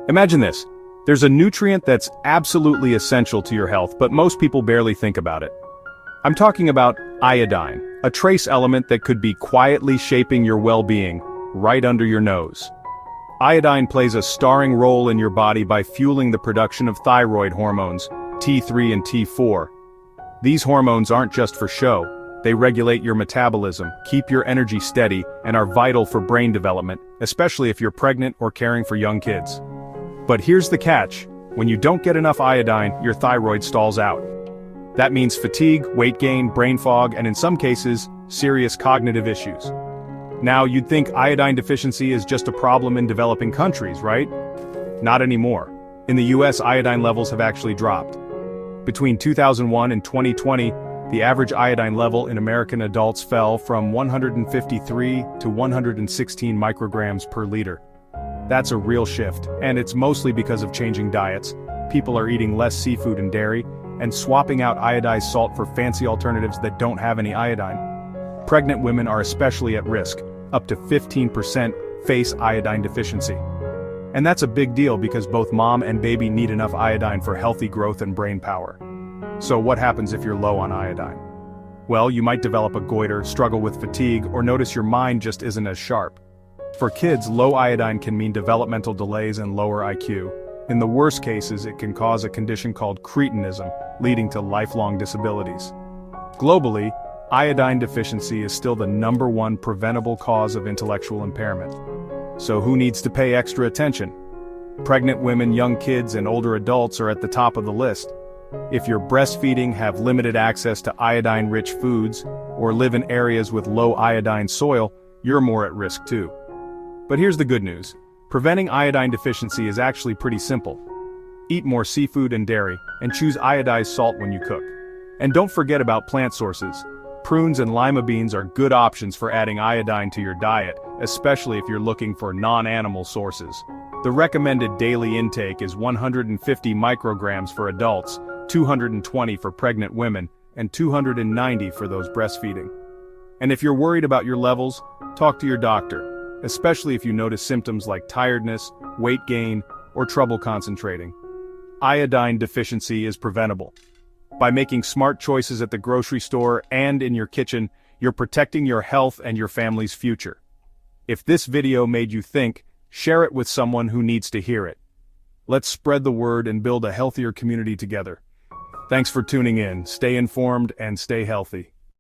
Imagine this. There's a nutrient that's absolutely essential to your health, but most people barely think about it. I'm talking about iodine, a trace element that could be quietly shaping your well-being, right under your nose. Iodine plays a starring role in your body by fueling the production of thyroid hormones, T3 and T4. These hormones aren't just for show. They regulate your metabolism, keep your energy steady, and are vital for brain development, especially if you're pregnant or caring for young kids. But here's the catch. When you don't get enough iodine, your thyroid stalls out. That means fatigue, weight gain, brain fog, and in some cases, serious cognitive issues. Now, you'd think iodine deficiency is just a problem in developing countries, right? Not anymore. In the US, iodine levels have actually dropped. Between 2001 and 2020, the average iodine level in American adults fell from 153 to 116 micrograms per liter. That's a real shift, and it's mostly because of changing diets. People are eating less seafood and dairy, and swapping out iodized salt for fancy alternatives that don't have any iodine. Pregnant women are especially at risk. Up to 15% face iodine deficiency. And that's a big deal because both mom and baby need enough iodine for healthy growth and brain power. So what happens if you're low on iodine? Well, you might develop a goiter, struggle with fatigue, or notice your mind just isn't as sharp. For kids, low iodine can mean developmental delays and lower IQ. In the worst cases, it can cause a condition called cretinism, leading to lifelong disabilities. Globally, iodine deficiency is still the #1 preventable cause of intellectual impairment. So who needs to pay extra attention? Pregnant women, young kids, and older adults are at the top of the list. If you're breastfeeding, have limited access to iodine-rich foods, or live in areas with low iodine soil, you're more at risk too. But here's the good news. Preventing iodine deficiency is actually pretty simple. Eat more seafood and dairy, and choose iodized salt when you cook. And don't forget about plant sources. Prunes and lima beans are good options for adding iodine to your diet, especially if you're looking for non-animal sources. The recommended daily intake is 150 micrograms for adults, 220 for pregnant women, and 290 for those breastfeeding. And if you're worried about your levels, talk to your doctor, especially if you notice symptoms like tiredness, weight gain, or trouble concentrating. Iodine deficiency is preventable. By making smart choices at the grocery store and in your kitchen, you're protecting your health and your family's future. If this video made you think, share it with someone who needs to hear it. Let's spread the word and build a healthier community together. Thanks for tuning in. Stay informed and stay healthy.